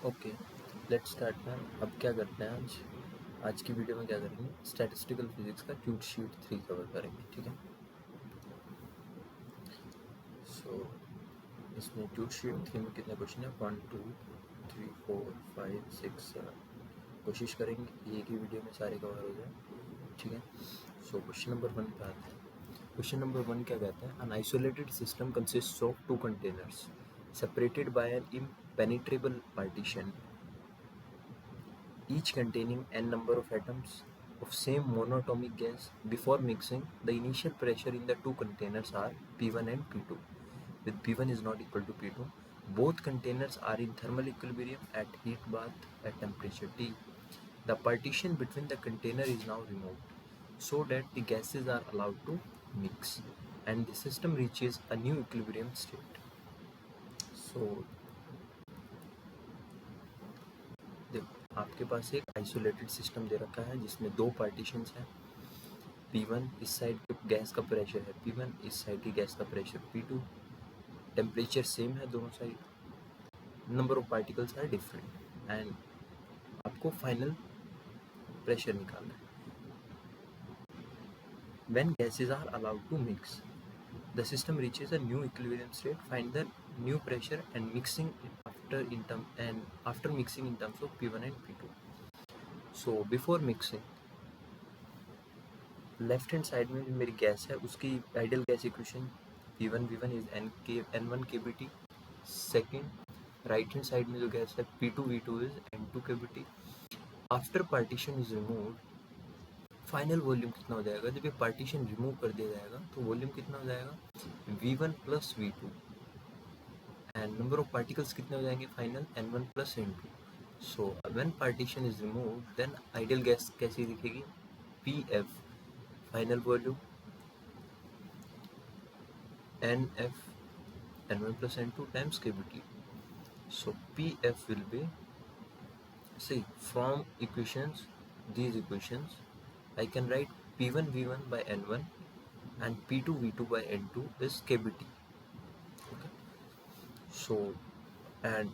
Okay, let's start ma'am. अब क्या करते हैं आज की वीडियो में क्या करेंगे, स्टैटिस्टिकल फिजिक्स का ट्यूट शीट 3 कवर करेंगे, ठीक है। सो इसमें ट्यूट शीट 3 में कितने क्वेश्चन है, 1 2 3 4 5 6 7। कोशिश करेंगे कि एक ही वीडियो में सारे कवर हो जाए, ठीक है। सो क्वेश्चन नंबर 1 पे आते हैं। क्वेश्चन नंबर 1 क्या कहता है, an isolated system consists of 2 containers separated by an impenetrable partition, each containing n number of atoms of same monatomic gas. Before mixing, the initial pressure in the two containers are P1 and P2, with P1 is not equal to P2. Both containers are in thermal equilibrium at heat bath at temperature T. The partition between the container is now removed so that the gases are allowed to mix and the system reaches a new equilibrium state. So देखो, आपके पास एक isolated system दे रखा है जिसमें दो partitions हैं। P1 इस side के गैस का प्रेशर है P1, इस साइड की गैस का प्रेशर P2। टेम्परेचर सेम है दोनों side, number of particles are different and आपको फाइनल प्रेशर निकालना है। When gases are allowed to mix, the system reaches a new equilibrium state. Find the new pressure and mixing after mixing in terms of P1 and P2. So before mixing, left hand side में जो मेरी gas है उसकी ideal gas equation P1 V1 is N1 kBT। Second right hand side में जो gas है P2 V2 is N2 kBT। After partition is removed, final volume कितना हो जाएगा, जब ये पार्टीशन रिमूव कर दिया जाएगा तो वॉल्यूम कितना हो जाएगा V1 plus V2 and number of particles कितने हो जाएंगे final N1 plus N2। So when partition is removed then ideal gas कैसी दिखेगी, PF final volume NF N1 plus N2 times kBT. So PF will be, see from equations, these equations I can write P1 V1 by N1 and P2 V2 by N2 is kBT. Okay. So and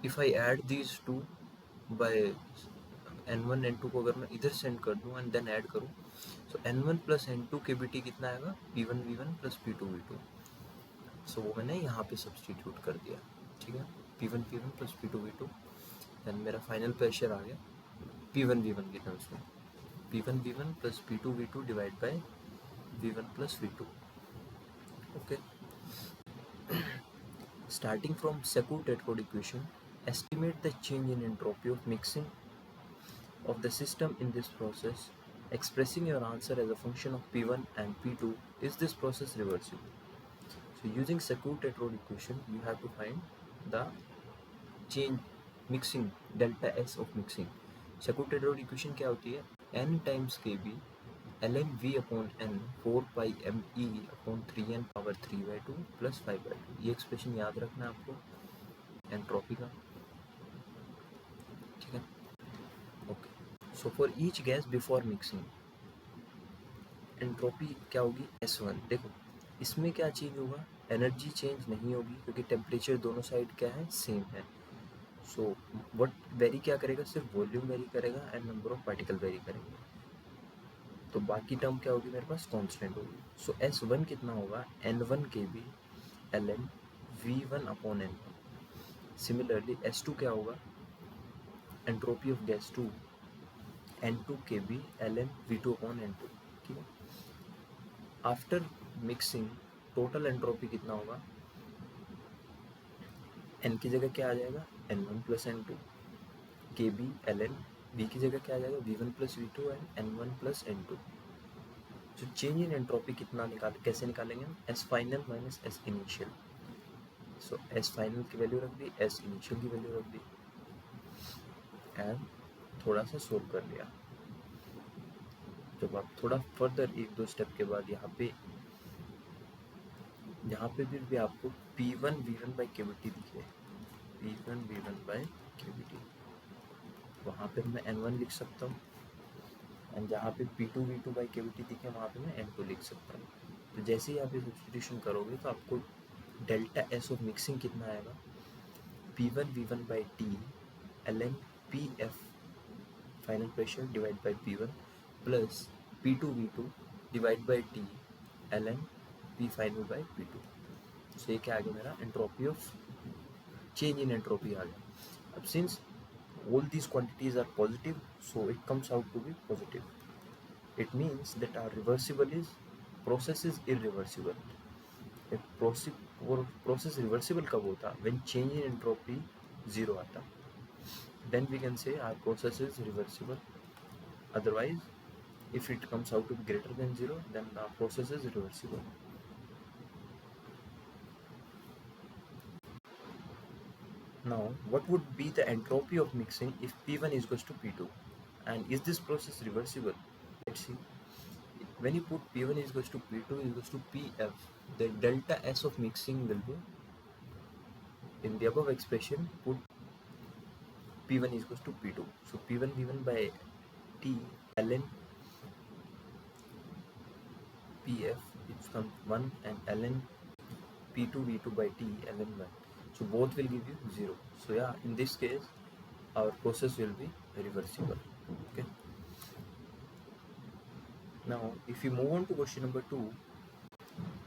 if I add these two by N1 N2 को अगर मैं इधर send कर दूँ and then add करूँ, so N1 plus N2 kBT कितना आएगा, P1 V1 plus P2 V2। सो वो मैंने यहाँ पे सब्सटीट्यूट कर दिया, ठीक है। P1 P1 plus P2 V2 then मेरा फाइनल प्रेशर आ गया P1 V1 के टर्म्स में P1 V1 plus P2 V2 divide by V1 plus V2। Okay, starting from Sackur-Tetrode equation, estimate the change in entropy of mixing of the system in this process. Expressing your answer as a function of P1 and P2, is this process reversible? So using Sackur-Tetrode equation, you have to find the change mixing delta S of mixing। Sackur-Tetrode equation क्या होती है, n times kb ln v upon n 4 पाई m e upon 3n power 3/2 plus 5/2। ये expression याद रखना है आपको entropy का, ठीक है। Okay, so for each gas before mixing entropy क्या होगी S1। देखो इसमें क्या चेंज होगा, एनर्जी चेंज नहीं होगी क्योंकि टेम्परेचर दोनों साइड क्या है सेम है। सो व्हाट वेरी क्या करेगा, सिर्फ वॉल्यूम वेरी करेगा and number of particle very करेंगे, तो बाकी टर्म क्या होगी मेरे पास कांस्टेंट होगी। सो S1 कितना होगा, N1 kb ln V1 upon N1। Similarly S2 क्या होगा, entropy of gas 2 N2 kb ln V2 upon N2, ठीक है। आफ्टर मिक्सिंग टोटल एंट्रोपी कितना होगा, N की जगह क्या आ जाएगा N1 plus N2 kb ln V की जगह क्या आ जाएगा V1 plus V2 and N1 plus N2। तो चेंज इन एंट्रोपी कितना कैसे निकालेंगे हम, S final minus S initial. So S final की वैल्यू रख दी, S इनिशियल की वैल्यू रख दी एंड थोड़ा सा सोल्व कर लिया। जब आप थोड़ा फर्दर एक दो स्टेप के बाद यहाँ पे भी आपको P1 V1 बाई KBT दिखे, P1 V1 बाई KBT, वहाँ पे मैं N1 लिख सकता हूँ एंड जहाँ पे P2 V2 बाई KBT दिखे वहाँ पे मैं N2 लिख सकता हूँ। तो जैसे ही आप ये सब्स्टिट्यूशन करोगे तो आपको डेल्टा S ऑफ मिक्सिंग कितना आएगा, P1 V1 by T ln Pf final pressure divided by P1 plus P2 V2 divided by T ln P final by P2. So ये क्या आ गया मेरा entropy of change in entropy आ गया. अब since all these quantities are positive, so it comes out to be positive. It means that our reversible is process is irreversible. A process reversible कब होता? When change in entropy zero आता. Then we can say our process is reversible. Otherwise, if it comes out to be greater than zero, then our process is reversible. Now, what would be the entropy of mixing if P1 is equals to P2? And is this process reversible? Let's see. When you put P1 is equals to P2 is equals to Pf, the delta S of mixing will be, in the above expression, put P1 is equals to P2. So P1 V1 by T ln Pf it comes 1 and ln P2 V2 by T ln 1. So both will give you 0. So yeah, in this case, our process will be reversible. Okay. Now, if we move on to question number 2,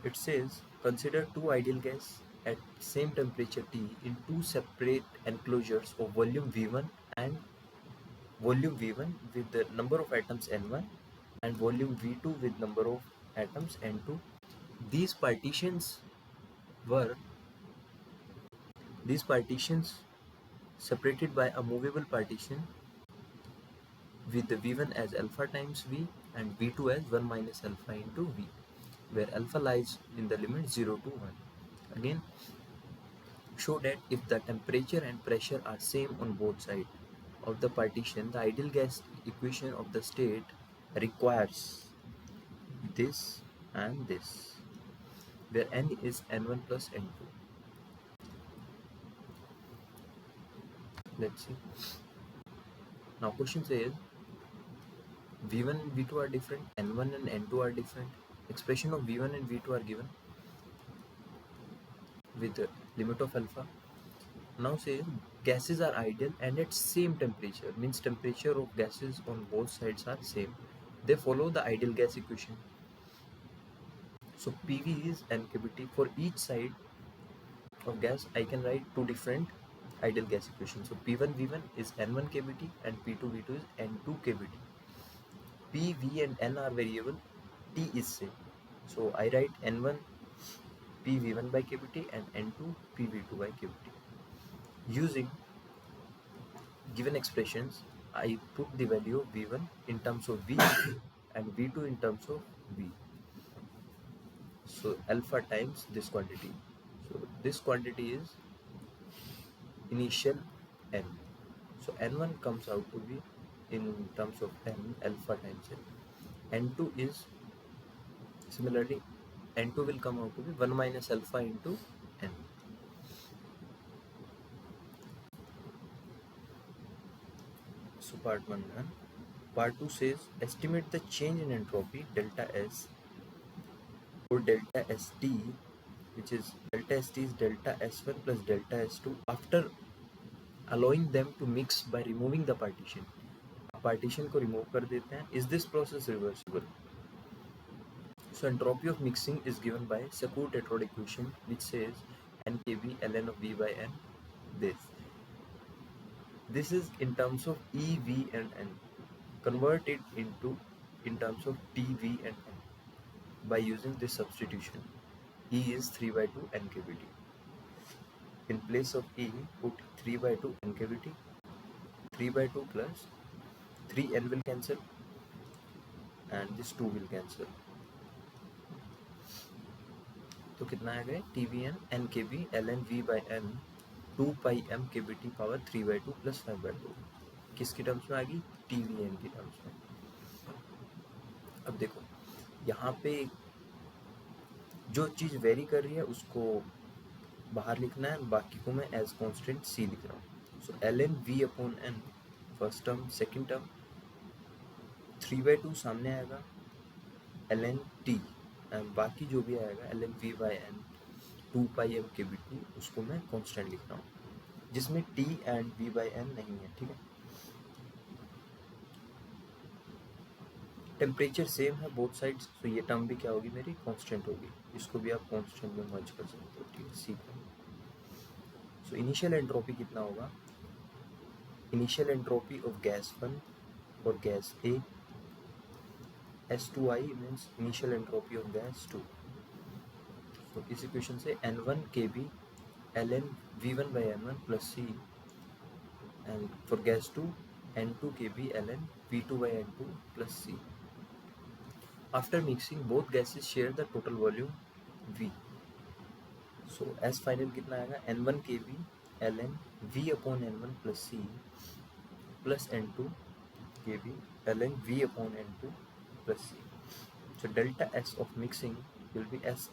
it says consider two ideal gas at same temperature T in two separate enclosures of volume V1 and volume V1 with the number of atoms N1 and volume V2 with number of atoms N2. These partitions separated by a movable partition with the V1 as alpha times V and V2 as 1 minus alpha into V, where alpha lies in the limit 0 to 1. Again, show that if the temperature and pressure are same on both sides of the partition, the ideal gas equation of the state requires this and this, where N is N1 plus N2. Let's see. Now question says V1 and V2 are different, N1 and N2 are different. Expression of V1 and V2 are given with the limit of alpha. Now say gases are ideal and at same temperature, means temperature of gases on both sides are same. They follow the ideal gas equation. So PV is NKBT. For each side of gas, I can write two different ideal gas equations. So P1 V1 is N1 kBT and P2 V2 is N2 kBT. P, V and N are variable, T is same. So I write N1 P V1 by kBT and N2 P V2 by kBT. Using given expressions, I put the value of V1 in terms of V and V2 in terms of V. So alpha times this quantity. So this quantity is initial N. So N1 comes out to be in terms of N alpha times N. N2 is similarly, N2 will come out to be 1 minus alpha into N. So part 1 done. Part 2 says estimate the change in entropy delta S or delta ST, which is delta ST is delta S1 plus delta S2 after allowing them to mix by removing the partition. Partition को remove कर देते हैं. Is this process reversible? So entropy of mixing is given by Sackur-Tetrode equation, which says NKB ln of V by N. This is in terms of E, V and N. Convert it into in terms of T, V and N by using this substitution. E is 3 by 2 NKBT. In place of E, put 3 by 2 NKBT. 3 by 2 plus 3N will cancel and this 2 will cancel. तो कितना आ गया TVN NKB ln V by N 2 pi m kBT power 3 by 2 plus 5 by 2. किसकी terms में आ गई? TVN की terms में. अब देखो यहाँ पे जो चीज़ वेरी कर रही है उसको बाहर लिखना है, बाकी को मैं एज कॉन्स्टेंट C लिख रहा हूँ. सो ln V upon N first term, second term 3 by 2 सामने आएगा ln T एंड बाकी जो भी आएगा ln V by N 2 pi m kBT उसको मैं कांस्टेंट लिख रहा हूँ. जिसमें T एंड V/N नहीं है, ठीक है। टेम्परेचर सेम है बोथ साइड्स, तो ये टर्म भी क्या होगी मेरी, कांस्टेंट होगी। इसको भी आप कांस्टेंट में मर्ज कर सकते हो, ठीक है, सी का। सो इनिशियल एंट्रोपी कितना होगा, इनिशियल एंट्रोपी ऑफ गैस 1 और gas A, S2I means initial entropy of gas 2। तो इस इक्वेशन से N1 Kb ln V1/N1 plus C, and for gas 2 N2 Kb ln V2/N2 plus C. After mixing, both gases share the total volume V. So S final कितना आएगा, N1 Kb ln V/N1 plus C plus N2 Kb ln V/N2 plus C. So delta S of mixing will be S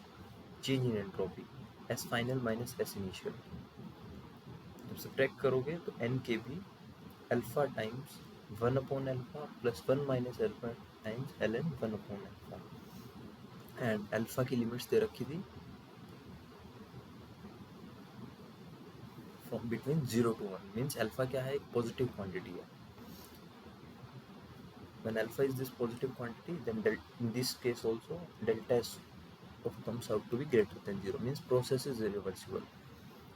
change in entropy, S final minus S initial. जब subtract करोगे तो N Kb alpha times 1/अल्फा plus 1 minus alpha times ln 1/अल्फा, and alpha की limits दे रखी थी from between 0 to 1, means alpha क्या है, एक पॉजिटिव क्वांटिटी है। When alpha is this positive quantity, then in this case also delta S of comes out to be greater than 0, means process is irreversible.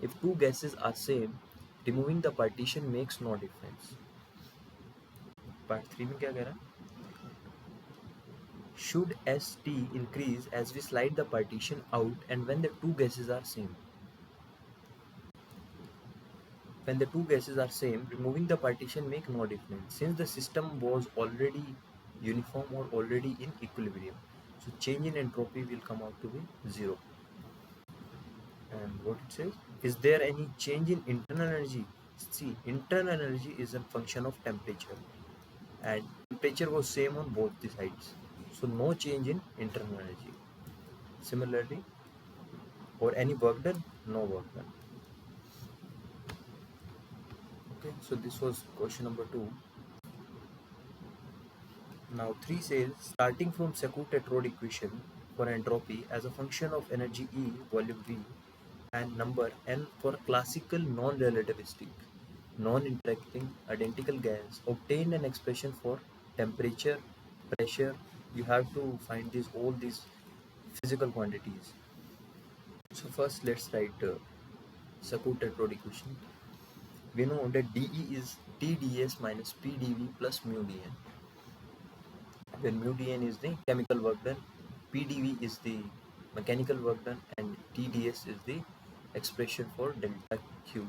If two gases are same, removing the partition makes no difference. Part 3 में क्या कह रहा है, should ST increase as we slide the partition out and when the two gases are same. When the two gases are same, removing the partition make no difference since the system was already uniform or already in equilibrium. So change in entropy will come out to be 0. And what it says, is there any change in internal energy? See, internal energy is a function of temperature and temperature was same on both the sides, so no change in internal energy. Similarly, or any work done, no work done. Okay, so this was question number 2. Now 3 says, starting from Sackur-Tetrode equation for entropy as a function of energy E, volume V, and number N for classical non-relativistic, non-interacting identical gas, obtain an expression for temperature, pressure. You have to find all these physical quantities. So first let's write Sackur-Tetrode equation. We know that dE is Tds minus Pdv plus mu dN. When mu dN is the chemical work done, Pdv is the mechanical work done, and Tds is the expression for delta Q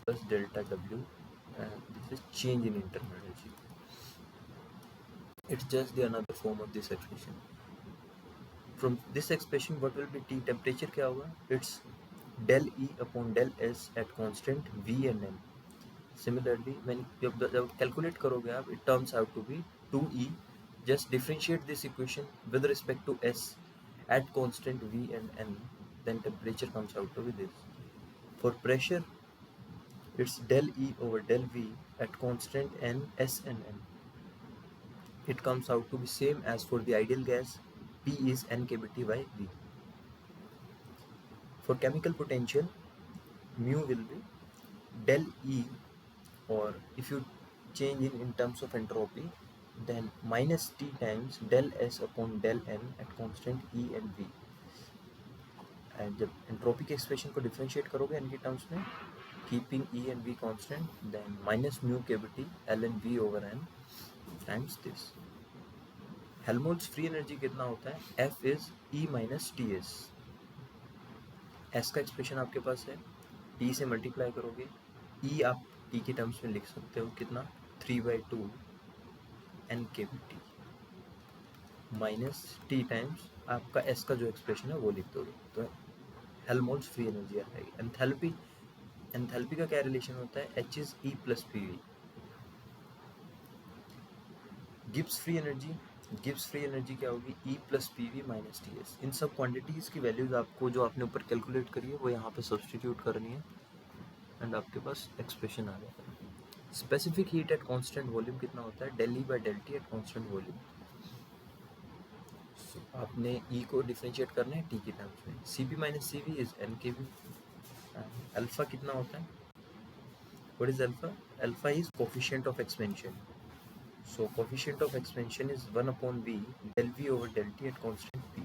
plus delta W, and this is change in internal energy. It's just the another form of this expression. From this expression, what will be T? Temperature क्या होगा? It's del E upon del S at constant V and M. Similarly, when जब calculate करोगे आप, it turns out to be 2E. Just differentiate this equation with respect to S at constant V and N, then temperature comes out to be this. For pressure, it's del E over del V at constant N, S and N. It comes out to be same as for the ideal gas, P is N kBT by V. For chemical potential, mu will be del E, or if you change in terms of entropy, then minus T times del S upon del N at constant E and V. And जब entropy के expression को differentiate करोगे इनके terms में, keeping E and V constant, then minus mu केविटी ln V over N times this. Helmholtz free energy कितना होता है, F is E minus TS. S का एक्सप्रेशन आपके पास है, T से मल्टीप्लाई करोगे, E आप T के टर्म्स में लिख सकते हो कितना, 3/2 N kBT minus T times आपका S का जो एक्सप्रेशन है वो लिख दोगे, तो हेल्महोल्ट्ज़ फ्री एनर्जी आ जाएगी. एंथैल्पी, एंथैल्पी का क्या रिलेशन होता है, H is E plus PV. Gibbs free energy, Gibbs free energy क्या होगी, E plus PV minus TS. इन सब क्वांटिटीज़ की वैल्यूज़ आपको जो आपने ऊपर कैलकुलेट करी है वो यहाँ पे सब्सटीट्यूट करनी है एंड आपके पास एक्सप्रेशन आ जाएगा. Specific heat at constant volume कितना होता है, del E by del T eight constant volume. आपने E को डिफरेंशिएट करना है T के टर्म्स में. Cp minus Cv is N kV. Alpha कितना होता है? What is alpha? Alpha is coefficient of expansion. So coefficient of expansion is 1 upon V del V over del T at constant P.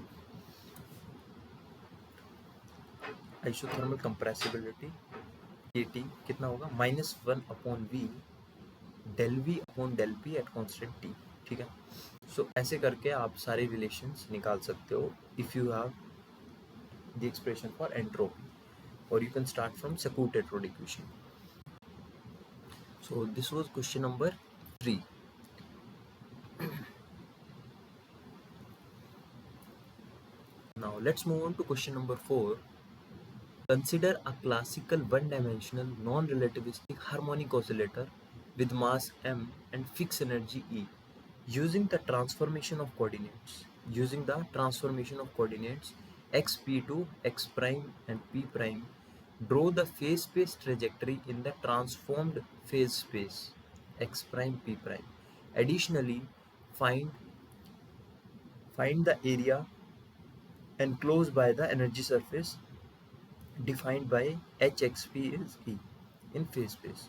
Isothermal compressibility KT कितना होगा? -1 upon V del V upon del P at constant T. ठीक है. So ऐसे करके आप सारे relations निकाल सकते हो if you have the expression for entropy, or you can start from Sackur-Tetrode equation. So this was question number 3. Now let's move on to question number 4. Consider a classical one-dimensional non-relativistic harmonic oscillator with mass m and fixed energy E using the transformation of coordinates. Using the transformation of coordinates xp2, x prime and p prime, draw the phase space trajectory in the transformed phase space x prime p prime. Additionally, find the area enclosed by the energy surface defined by hxp is E in phase space.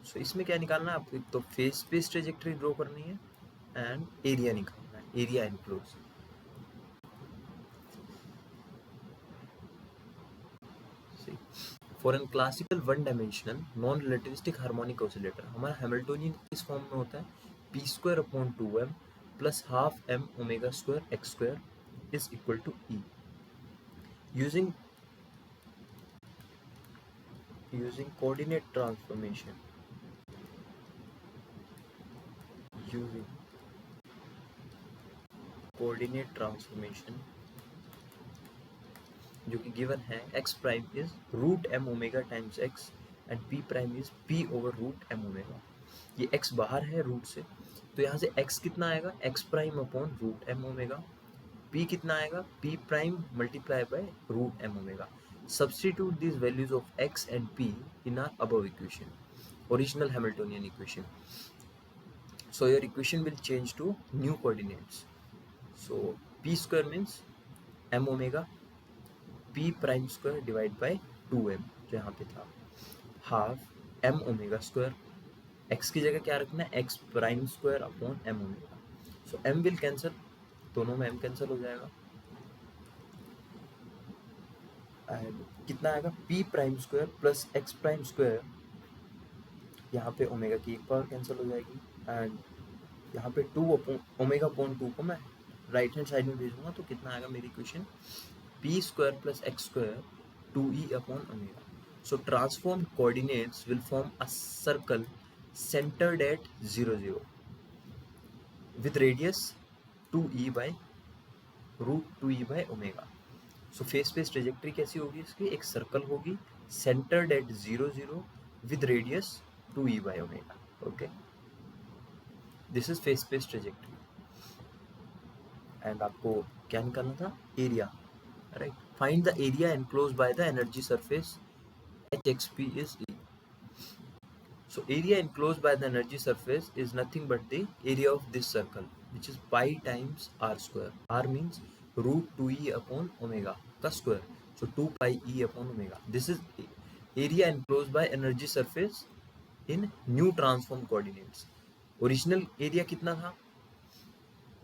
So इसमें क्या निकालना है आपको? एक तो phase space trajectory draw करनी है and area निकालना है, area enclose. For an classical one dimensional non relativistic harmonic oscillator, हमारा हैमिल्टोनियन किस फॉर्म में होता है? p² upon 2m plus half m omega square x square is equal to E. using coordinate transformation जो कि given है x prime is root m omega times x and p prime is p over root m omega. ये x बाहर है root से, तो यहाँ से x कितना आएगा? x prime upon root m omega. p कितना आएगा? p prime multiply by root m omega. Substitute these values of x and p in our above equation, original Hamiltonian equation. So your equation will change to new coordinates. So p square means m omega, p prime square divided by 2m जो यहाँ पे था, half m omega square. x की जगह क्या रखना है? x prime square upon m omega. So m will cancel, दोनों में m कैंसिल हो जाएगा. एंड कितना आएगा? p prime square plus x prime square, यहाँ पे ओमेगा की एक पावर कैंसिल हो जाएगी एंड यहाँ पे 2 ओमेगा अपॉन 2 को मैं राइट हैंड साइड में भेजूंगा, तो कितना आएगा मेरी equation? p square plus x square 2e upon omega. So transform coordinates will form a circle centered at 0 0 with radius 2e by root 2e by omega. So phase space trajectory कैसी होगी इसकी? एक सर्कल होगी centred at 0 0 with radius 2e by omega. Okay, this is phase space trajectory. And आपको क्या निकालना था? Area, right. Find the area enclose by the energy surface hxp is E. So area enclosed by the energy surface is nothing but the area of this circle, which is pi times r square. R means root 2e upon omega का square. So 2 pi e upon omega. This is area enclosed by energy surface in new transformed coordinates. Original area कितना था?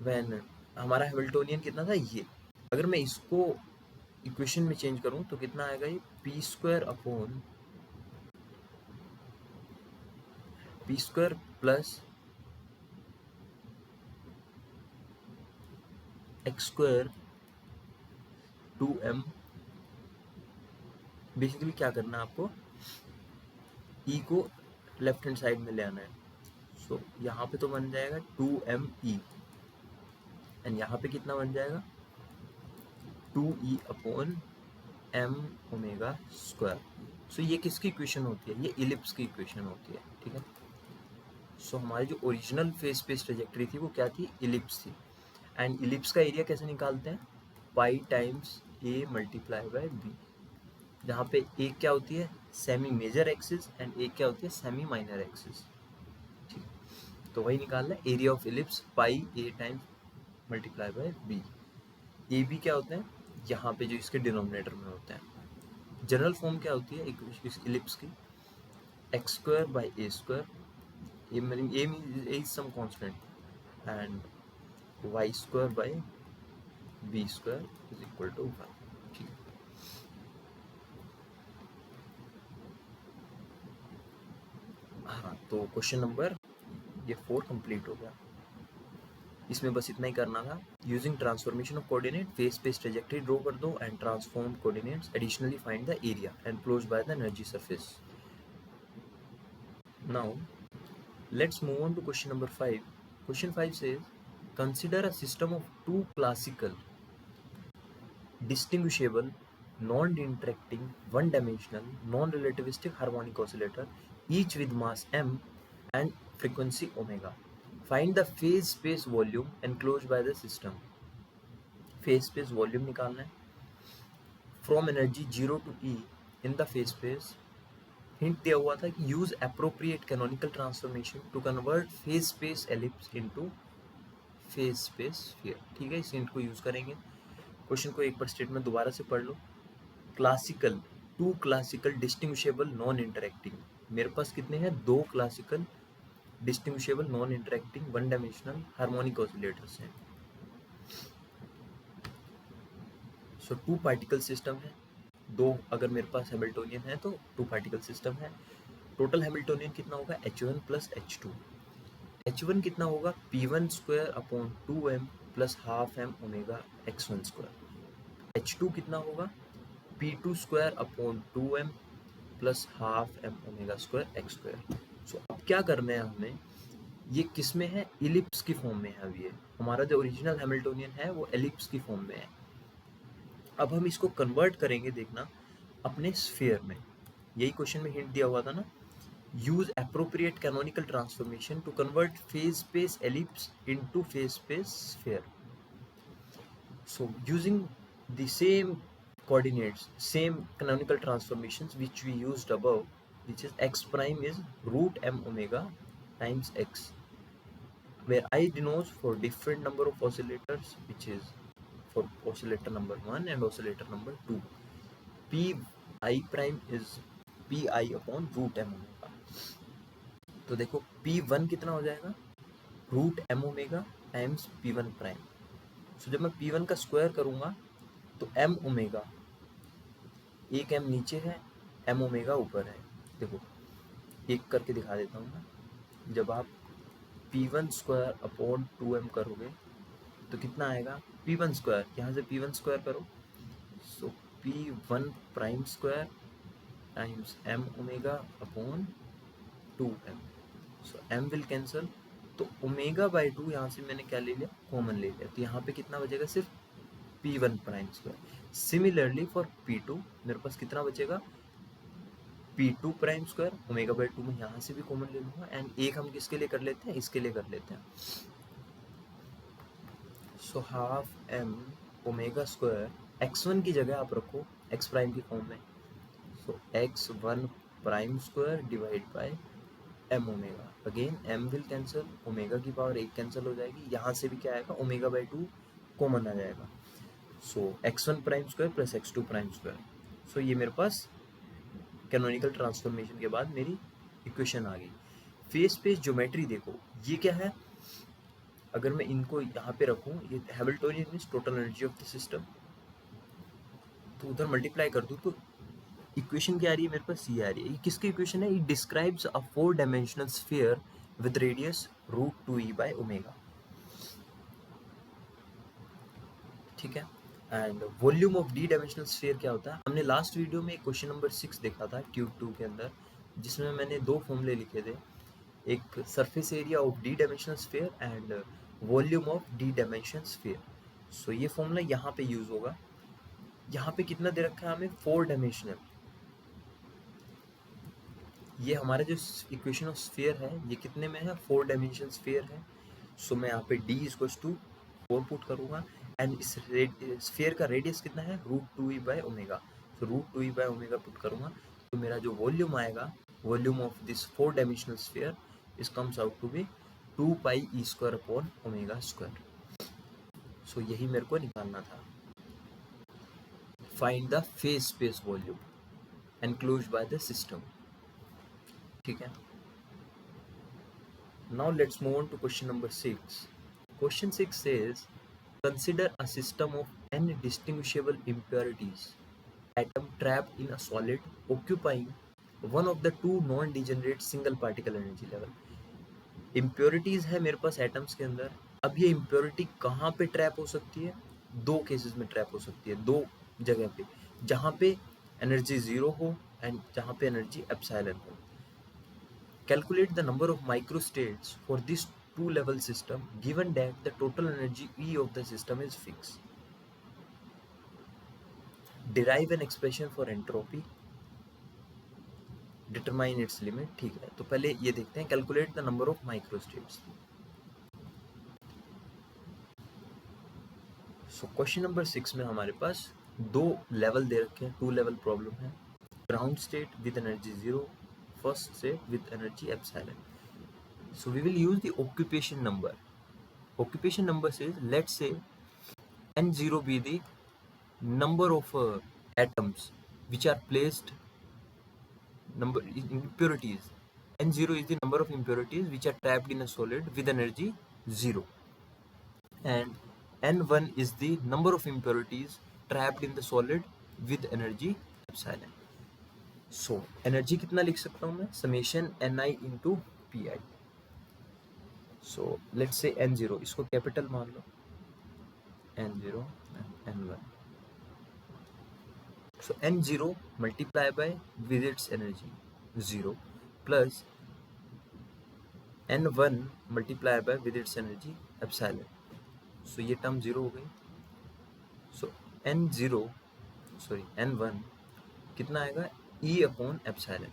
When हमारा Hamiltonian कितना था? ये. अगर मैं इसको इक्वेशन में चेंज करूं तो कितना आएगा? ये p square upon p square plus x square 2m. Basically क्या करना है आपको? e को लेफ्ट हैंड साइड में ले आना है. सो यहाँ पे तो बन जाएगा 2me एंड यहाँ पे कितना बन जाएगा? 2e upon m omega square. So ये किसकी इक्वेशन होती है? ये इलिप्स की इक्वेशन होती है. ठीक है. सो हमारी जो ओरिजिनल फेस स्पेस ट्रेजेक्टरी थी वो क्या थी? इलिप्स थी. एंड इलिप्स का एरिया कैसे निकालते हैं? पाई times a multiply by b, जहाँ पे एक क्या होती है? सेमी मेजर एक्सिस एंड एक क्या होती है? Semi minor axis. ठीक, तो वही निकालना है. Area of ellipse pi a times multiply by b. A B क्या होते हैं? यहाँ पे जो इसके डिनोमिनेटर में होते हैं. जनरल फॉर्म क्या होती है इस इलिप्स की, X square by A square, A is some constant and Y square by B square is equal to 1। ठीक है, हाँ तो क्वेश्चन नंबर ये 4 कंप्लीट हो गया। इसमें बस इतना ही करना था। Using transformation of coordinate face space trajectory draw कर दो and transform coordinates, additionally find the area and close by the energy surface. Now let's move on to question number 5. Question 5 says, consider a system of two classical, distinguishable, non-interacting, one-dimensional, non-relativistic harmonic oscillator, each with mass m and frequency omega. Find the phase space volume enclosed by the system. Phase space volume निकालना है from energy 0 to E in the phase space. Hint दिया हुआ था कि use appropriate canonical transformation to convert phase space ellipse into phase space sphere. ठीक है, इस hint को यूज करेंगे। क्वेश्चन को एक बार स्टेटमेंट दोबारा से पढ़ लो। Classical, two classical distinguishable non interacting, मेरे पास कितने हैं? दो classical distinguishable non interacting one dimensional harmonic oscillators हैं। सो टू पार्टिकल सिस्टम है, दो अगर मेरे पास हैमिल्टोनियन है तो टू पार्टिकल सिस्टम है। टोटल हैमिल्टोनियन कितना होगा? H1 plus H2। H1 कितना होगा? P1 square upon 2m plus half m omega x1 square. H2 कितना होगा? P2 square upon 2m plus half m omega square x square. So अब क्या करना है हमें? ये किस में है? इलिप्स की फॉर्म में है। अब ये हमारा जो ओरिजिनल हैमिल्टोनियन है वो एलिप्स की फॉर्म में है। अब हम इसको कन्वर्ट करेंगे, देखना, अपने स्फीयर में। यही क्वेश्चन में हिंट दिया हुआ था ना, use appropriate canonical transformation to convert phase space ellipse into phase space sphere. So using the same coordinates, same canonical transformations which we used above, which is x prime is root m omega times x, where I denotes for different number of oscillators, which is for oscillator number 1 and oscillator number 2. P I prime is pi upon root m omega. तो देखो P1 कितना हो जाएगा? Root M omega times P1 prime. So जब मैं P1 का square करूंगा तो m ओमेगा, एक m नीचे है, m ओमेगा ऊपर है। देखो एक करके दिखा देता हूँ मैं। जब आप P1 स्क्वायर अपॉन 2m करोगे तो कितना आएगा? P1 स्क्वायर, यहाँ से P1 स्क्वायर करो, सो P1 prime square times m omega upon 2m। So m will cancel, तो ओमेगा बाई 2 यहाँ से मैंने क्या ले लिया? कॉमन ले लिया। तो यहाँ पे कितना बचेगा? सिर्फ P1 prime square. Similarly for P2 मेरे पास कितना बचेगा? P2 prime square, omega by 2 में यहाँ से भी कॉमन ले लूँगा, एंड एक हम किसके लिए कर लेते हैं? इसके लिए कर लेते हैं। So half m omega square, x1 की जगह आप रखो x प्राइम की फॉर्म में, सो x1 prime square divide by m omega. Again m will cancel, omega की पावर 1 कैंसिल हो जाएगी, यहाँ से भी क्या आएगा? ओमेगा बाई 2 कॉमन आ जाएगा। So x1 prime square plus x2 prime square. So ये मेरे पास कैनोनिकल ट्रांसफॉर्मेशन के बाद मेरी इक्वेशन आ गई। फेज स्पेस ज्योमेट्री देखो, ये क्या है? अगर मैं इनको यहाँ पे रखूँ, ये Hamiltonian means total energy of the system, तो उधर मल्टीप्लाई कर दूँ तो इक्वेशन क्या आ रही है मेरे पास? ये आ रही है। ये किसकी इक्वेशन है? It describes a 4 dimensional sphere with radius root 2e by omega. ठीक है, and volume of D dimensional sphere क्या होता है? हमने लास्ट वीडियो में क्वेश्चन नंबर 6 देखा था ट्यूब 2 के अंदर, जिसमें मैंने दो फॉर्मूले लिखे थे, एक surface area of D dimensional sphere and volume of D dimension sphere. So ये फॉर्मूला यहाँ पे यूज होगा। यहाँ पे कितना दे रखा है हमें? 4 डायमेंशनल। ये हमारा जो इक्वेशन ऑफ स्फीयर है ये कितने में है? 4 डायमेंशनल स्फीयर है। सो मैं यहाँ पे d इक्वल्स टू 4 पुट करूँगा, एंड इस स्फीयर का रेडियस कितना है? Root 2e by omega. So root 2e by omega put करूँगा तो मेरा जो वॉल्यूम आएगा, volume of this 4 dimensional sphere, is comes out to be 2 pi e square upon omega square. So यही मेरे को निकालना था। Find the phase space volume. enclosed by the system. ठीक है. Now let's move on to question number 6. Question 6 says, consider a system of n distinguishable impurities atom trapped in a solid occupying one of the two non-degenerate single particle energy level. Impurities है मेरे पास atoms के अंदर. अब ये impurity कहाँ पे trap हो सकती है? दो केसेस में ट्रैप हो सकती है, दो जगह पे, जहाँ पे एनर्जी जीरो हो एंड जहाँ पे एनर्जी एप्सिलॉन हो. Calculate the number of microstates for this two-level system given that the total energy E of the system is fixed. Derive an expression for entropy. Determine its limit. ठीक है, तो पहले ये देखते हैं. Calculate the number of microstates. So question number 6 में हमारे पास दो लेवल दे रखे हैं, टू लेवल प्रॉब्लम है. Ground state with energy 0, first state with energy epsilon. So we will use the occupation number. Occupation number says, let's say n0 be the number of atoms which are placed, number impurities. n0 is the number of impurities which are trapped in a solid with energy 0, and n1 is the number of impurities trapped in the solid with energy epsilon. So energy कितना लिख सकता हूँ मैं? summation ni into pi. So let's say n0, इसको capital मान लो, n0 and n1. So n0 multiply by with its energy 0 plus n1 multiply by with its energy epsilon. So ये term 0 हो गई. So n1 कितना आएगा? E upon epsilon.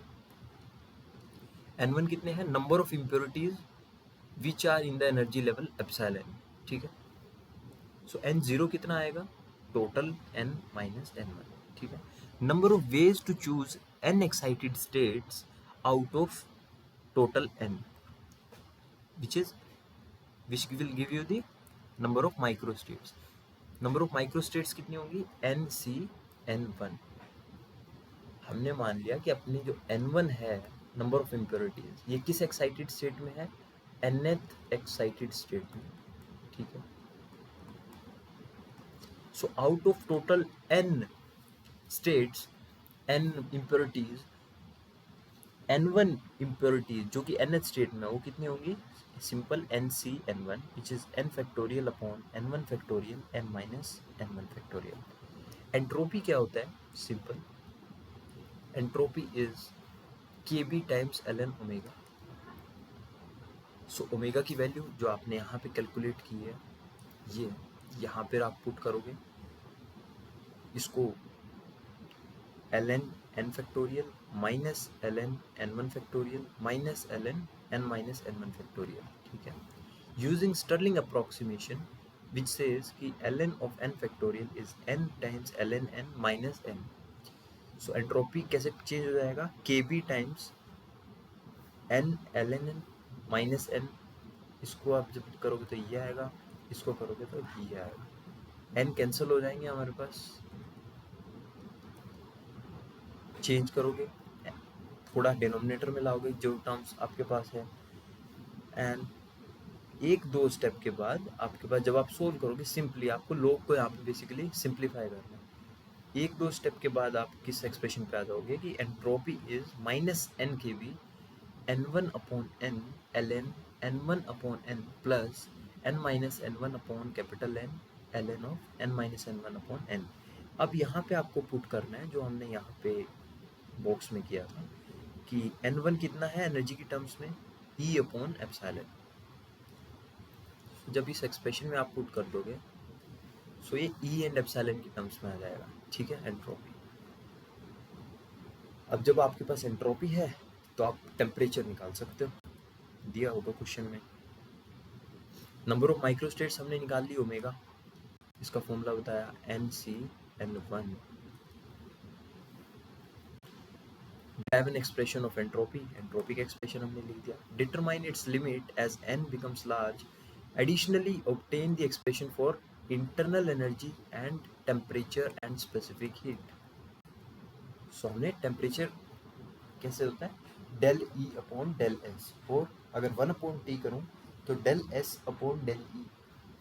n1 कितने हैं? Number of impurities which are in the energy level epsilon. ठीक है. So n0 कितना आएगा? Total n minus n1. ठीक है. Number of ways to choose n excited states out of total n, which will give you the number of microstates. Number of microstates कितनी होंगी? nc n1. हमने मान लिया कि अपनी जो n1 है नंबर ऑफ इम्प्योरिटीज, ये किस एक्साइटेड स्टेट में है? nth एक्साइटेड स्टेट में. ठीक है. So out of total n states, n impurities, n1 impurities जो कि nth स्टेट में है वो कितनी होंगी? Simple nc n1 which is n factorial upon n1 factorial n minus n1 factorial. Entropy क्या होता है? Simple, entropy is kb times ln omega. So omega की वैल्यू जो आपने यहाँ पे कैलकुलेट की है, ये यहाँ पर आप पुट करोगे, इसको ln n factorial minus ln n1 factorial minus ln n minus n1 factorial. ठीक है. Using Stirling approximation which says कि ln of n factorial is n times ln n minus n. So entropy कैसे change हो जाएगा? kb times n ln n minus n. इसको आप जब करोगे तो ये आएगा, इसको करोगे तो ये आएगा. n कैंसिल हो जाएंगे हमारे पास. चेंज करोगे, थोड़ा डिनोमिनेटर में लाओगे जो टर्म्स आपके पास है, एंड एक दो स्टेप के बाद आपके पास जब आप सोल्व करोगे, सिंपली आपको लोग को यहाँ पे बेसिकली सिंप्लीफाई करना है. एक दो स्टेप के बाद आप किस एक्सप्रेशन पे आ जाओगे कि entropy is minus N K B n1 upon n ln n1 upon n plus n minus n1 upon capital N ln of n minus n1 upon n. अब यहाँ पे आपको पुट करना है जो हमने यहाँ पे बॉक्स में किया था कि n1 कितना है एनर्जी की टर्म्स में? E upon epsilon. जब इस एक्सप्रेशन में आप पुट कर दोगे सो ये E एंड एप्सिलॉन की टर्म्स में आ जाएगा. ठीक है. एंट्रोपी. अब जब आपके पास एंट्रोपी है तो आप टेम्परेचर निकाल सकते हो, दिया होगा क्वेश्चन में. नंबर ऑफ माइक्रोस्टेट्स हमने निकाल ली ओमेगा, इसका फॉर्मूला बताया NC(N1). Have an expression of entropy. Entropy का एक्सप्रेशन हमने लिख दिया. Determine its limit as n becomes large. Additionally, obtain the expression for internal energy and temperature and specific heat. सो हमने temperature कैसे होता है, del E upon del S, और अगर 1/T करूँ तो del S upon del E.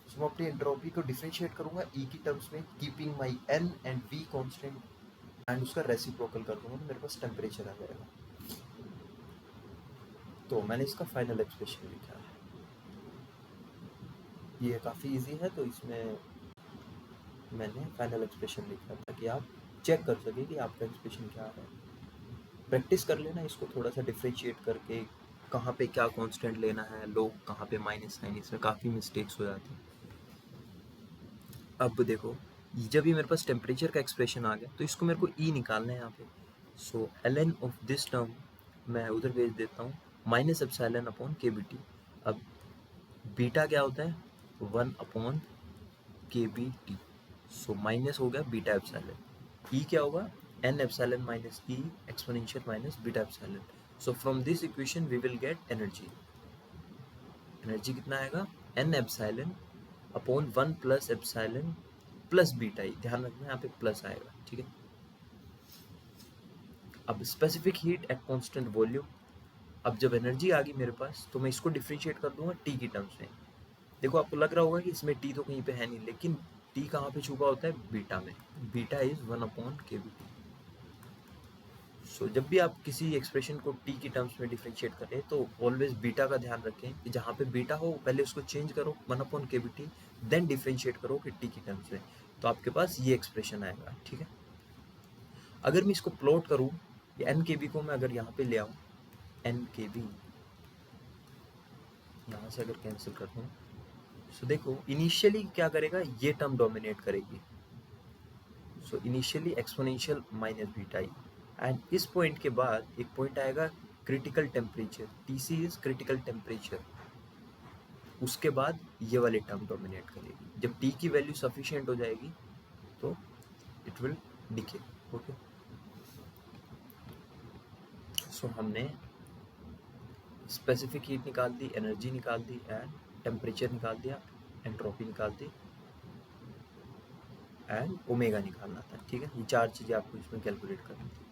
So मैं अपनी एंट्रोपी को डिफ्रेंशिएट करूँगा ई की टर्म्स में, keeping my N and V constant, and उसका रेसिप्रोकल कर दूंगा तो मेरे पास टेम्परेचर आ जाएगा। तो मैंने इसका फाइनल एक्सप्रेशन लिखा है, ये काफ़ी इजी है, तो इसमें मैंने फाइनल एक्सप्रेशन लिखा ताकि आप चेक कर सके कि आपका एक्सप्रेशन क्या है। प्रैक्टिस कर लेना इसको थोड़ा सा डिफ्रेंशिएट करके, कहाँ पे क्या कांस्टेंट लेना है, लोग कहाँ पे माइनस साइन, इसमें काफ़ी मिस्टेक्स हो जाती हैं। अब देखो, जब ये मेरे पास टेम्परेचर का एक्सप्रेशन आ गया तो इसको मेरे को ई निकालना है यहाँ पे। सो ln ऑफ दिस टर्म मैं उधर भेज देता हूँ, माइनस एप्सिलॉन अपॉन के बी टी। अब बीटा क्या होता है, 1/KBT, सो माइनस हो गया बीटा एप्सिलॉन। ई क्या होगा, n epsilon minus E exponential minus beta epsilon. So from this equation we will get energy. Energy कितना आएगा, n epsilon upon 1 plus epsilon plus beta E, ध्यान रखना यहाँ पे प्लस आएगा, ठीक है। अब specific heat at constant volume, अब जब एनर्जी आ गई मेरे पास तो मैं इसको डिफ्रेंशिएट कर दूंगा टी की टर्म्स में। देखो आपको लग रहा होगा कि इसमें टी तो कहीं पे है नहीं, लेकिन टी कहाँ पे छुपा होता है, बीटा में। Beta is 1/KBT। सो जब भी आप किसी एक्सप्रेशन को टी की टर्म्स में डिफ्रेंशिएट करें तो ऑलवेज बीटा का ध्यान रखें कि जहाँ पे बीटा हो पहले उसको चेंज करो 1/KBT, देन डिफ्रेंशिएट करो कि टी की टर्म्स में, तो आपके पास ये एक्सप्रेशन आएगा, ठीक है। अगर मैं इसको प्लॉट करूँ, एन के बी को मैं अगर यहाँ पे ले आऊँ, एन के बी यहाँ से अगर कैंसिल कर दूँ, सो देखो इनिशियली क्या करेगा, ये टर्म डोमिनेट करेगी। So initially exponential minus beta E, and इस पॉइंट के बाद एक पॉइंट आएगा critical temperature, TC is critical temperature, उसके बाद ये वाली टर्म डोमिनेट करेगी। जब टी की वैल्यू सफिशिएंट हो जाएगी तो इट विल डिके, ओके। सो हमने स्पेसिफिक हीट निकाल दी, एनर्जी निकाल दी, एंड टेम्परेचर निकाल दिया, एंट्रोपी निकाल दी, एंड ओमेगा निकालना था, ठीक है। ये चार चीज़ें आपको इसमें कैलकुलेट करनी थी।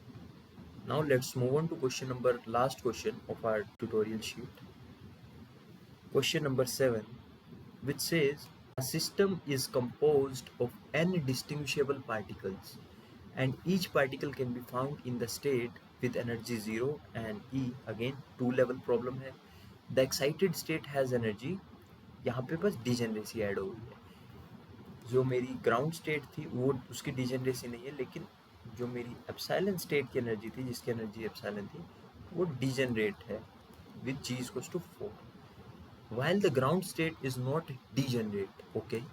Now let's move on to question number, last question of our tutorial sheet. Question number 7, which says a system is composed of n distinguishable particles and each particle can be found in the state with energy 0 and E, again two level problem है। The excited state has energy, यहाँ पे बस degeneracy add हो गई है। जो मेरी ground state थी वो उसकी डिजेनरेसी नहीं है, लेकिन जो मेरी एप्सिलॉन स्टेट की एनर्जी थी, जिसकी एनर्जी एप्सिलॉन थी, वो डिजेनरेट है with g equals to 4, while the ground state is not degenerate, okay।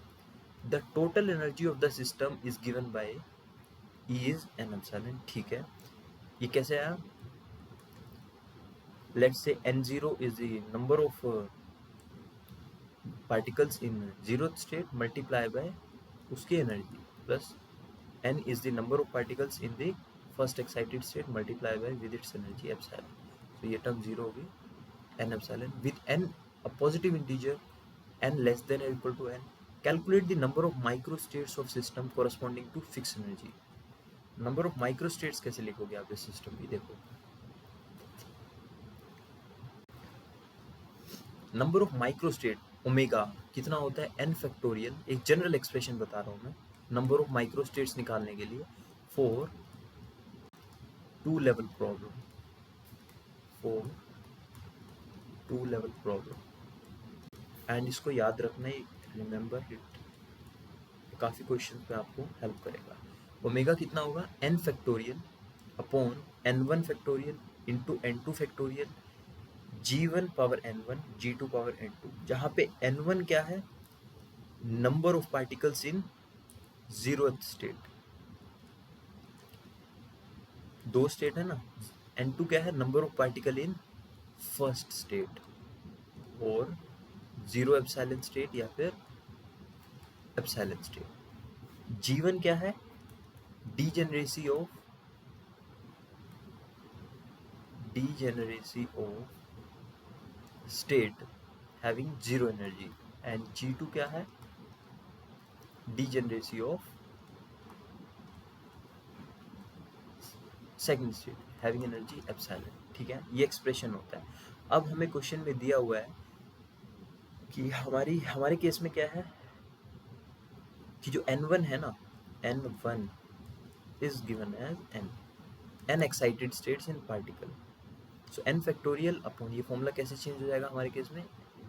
The total energy of the system is given by E is n epsilon, ठीक है। ये कैसे आया, let's say n0 is the number of particles in zeroth state multiply by उसकी energy plus n is the number of particles in the first excited state multiplied by with its energy epsilon। so ये term 0 होगी, n epsilon with n a positive integer n less than or equal to n। calculate the number of microstates of system corresponding to fixed energy। number of microstates कैसे लिखोगे आप इस system की, देखो number of microstate omega कितना होता है, n factorial, एक जनरल एक्सप्रेशन बता रहा हूँ मैं नंबर ऑफ माइक्रोस्टेट्स निकालने के लिए for two level problem, for two level problem. And इसको याद रखना ही, रिमेंबर इट, काफ़ी क्वेश्चन में आपको हेल्प करेगा। ओमेगा कितना होगा, n factorial upon n1 factorial into n2 factorial, g1 power n1 g2 power n2, जहाँ पे n1 क्या है, number of particles in zeroth state, दो स्टेट है ना, n2 क्या है, number of particle in first state, और जीरो एप्सिलॉन स्टेट या फिर एप्सिलॉन स्टेट। g1 क्या है, degeneracy of state having zero energy, and g2 क्या है, degeneracy of second state having energy epsilon, ठीक है, ये एक्सप्रेशन होता है। अब हमें क्वेश्चन में दिया हुआ है कि हमारे केस में क्या है कि जो n1 है ना, n1 is given as n excited states in particle, so n factorial upon, ये फॉर्मूला कैसे चेंज हो जाएगा हमारे केस में,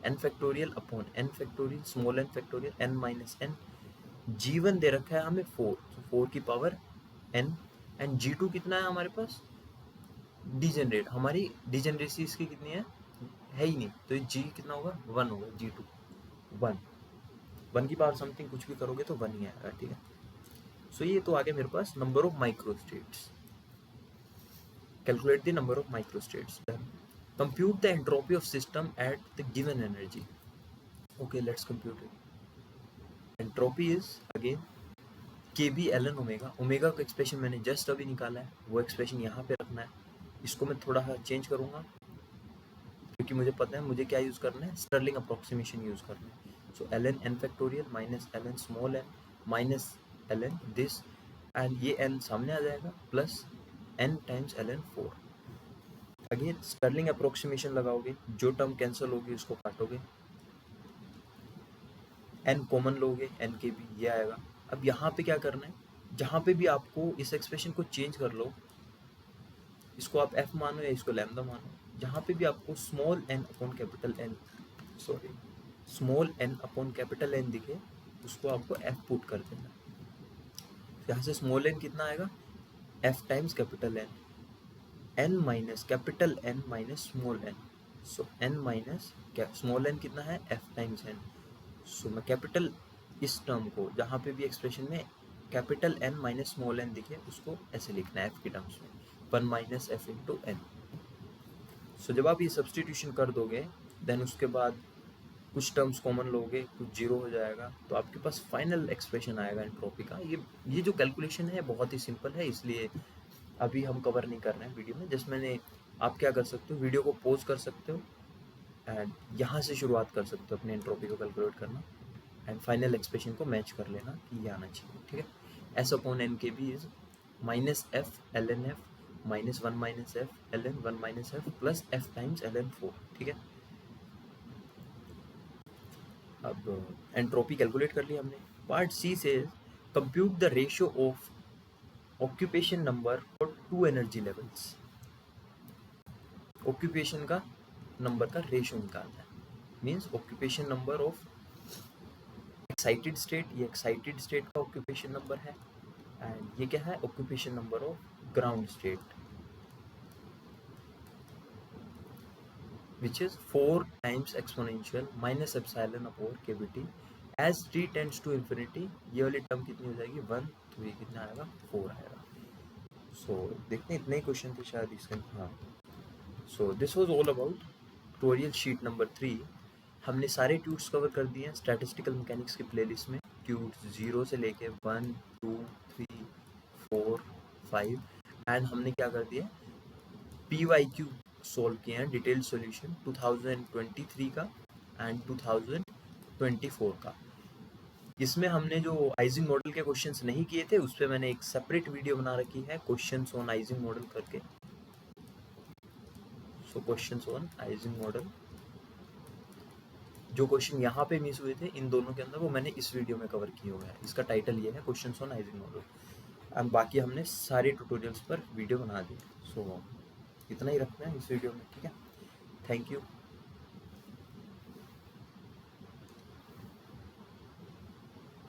n factorial upon n factorial small n factorial n minus n, g1 दे रखा है हमें 4, तो 4 की पावर n, एंड g2 कितना है हमारे पास, डिजेनरेट, हमारी डिजेनरेसी इसकी कितनी है ही नहीं, तो ये g कितना होगा 1 होगा, g2 1 की पावर समथिंग कुछ भी करोगे तो 1 ही आएगा, ठीक है। सो ये तो आ गया मेरे पास number of microstates, calculate the number of microstates, then compute the entropy of system at the given energy. Okay, let's compute it. Entropy is again kb ln omega, omega का एक्सप्रेशन मैंने जस्ट अभी निकाला है, वो expression यहाँ पे रखना है, इसको मैं थोड़ा चेंज करूँगा क्योंकि मुझे पता है मुझे क्या यूज़ करना है, स्टर्लिंग अप्रोक्सीमेशन यूज़ करना है। So ln n factorial minus ln small n minus ln this, and ये n सामने आ जाएगा plus n times ln 4, again Stirling approximation लगाओगे, जो टर्म कैंसिल होगी उसको काटोगे, n कॉमन लोगे, n के भी ये आएगा। अब यहाँ पे क्या करना है, जहाँ पे भी आपको इस एक्सप्रेशन को चेंज कर लो, इसको आप f मानो या इसको लैम्डा मानो, जहाँ पे भी आपको small n upon capital n, sorry small n upon capital n दिखे, उसको आपको f पुट कर देना। यहाँ से स्मॉल n कितना आएगा, f times capital n, n minus capital N minus small n, सो n माइनस स्मॉल n कितना है, f टाइम्स n। सो मैं कैपिटल इस टर्म को जहाँ पे भी एक्सप्रेशन में capital N minus small n दिखे उसको ऐसे लिखना है f की टर्म्स में, 1 माइनस f इंटू n। सो जब आप ये सब्सटीट्यूशन कर दोगे, देन उसके बाद कुछ टर्म्स कॉमन लोगे, कुछ जीरो हो जाएगा, तो आपके पास फाइनल एक्सप्रेशन आएगा एंट्रोपी का। ये जो कैलकुलेशन है बहुत ही सिंपल है, इसलिए अभी हम कवर नहीं कर रहे हैं वीडियो में। जस्ट मैंने, आप क्या कर सकते हो, वीडियो को पॉज कर सकते हो एंड यहाँ से शुरुआत कर सकते हो अपने एंट्रोपी को कैलकुलेट करना, एंड फाइनल एक्सप्रेशन को मैच कर लेना कि ये आना चाहिए, ठीक है। S upon N K B is minus F L N F minus 1 minus F L N 1 minus F plus F times L N 4, ठीक है। अब एंट्रोपी कैलकुलेट कर लिया हमने। पार्ट सी से compute the ratio of occupation number for 2 energy levels, occupation का number का ratio निकालना है, means occupation number of excited state, ये एक्साइटेड स्टेट का ऑक्यूपेशन नंबर है, एंड ये क्या है, occupation number of ground state, which is 4 times exponential minus epsilon upon kbt as t tends to infinity, ये वाली टर्म कितनी हो जाएगी 1, तो ये कितना आएगा 4 आएगा। सो देखते हैं, इतने ही क्वेश्चन थे शायद इसके। हाँ, so this was all about tutorial sheet number 3। हमने सारे ट्यूट्स कवर कर दिए हैं स्टैटिस्टिकल मैकेनिक्स की प्लेलिस्ट में, ट्यूट 0 से लेके 1 2 3 4 5, एंड हमने क्या कर दिया, PYQ सॉल्व किए हैं, डिटेल सॉल्यूशन 2023 का एंड 2024 का। इसमें हमने जो आइजिंग मॉडल के क्वेश्चंस नहीं किए थे, उस पर मैंने एक सेपरेट वीडियो बना रखी है, क्वेश्चंस ऑन आइजिंग मॉडल करके। सो क्वेश्चंस ऑन आइजिंग मॉडल, जो क्वेश्चन यहाँ पे मिस हुए थे इन दोनों के अंदर, वो मैंने इस वीडियो में कवर किए हुए हैं। इसका टाइटल ये है, questions on icing model, and बाकी हमने सारे ट्यूटोरियल्स पर वीडियो बना दी। सो इतना ही रखना है इस वीडियो में, ठीक है। Thank you.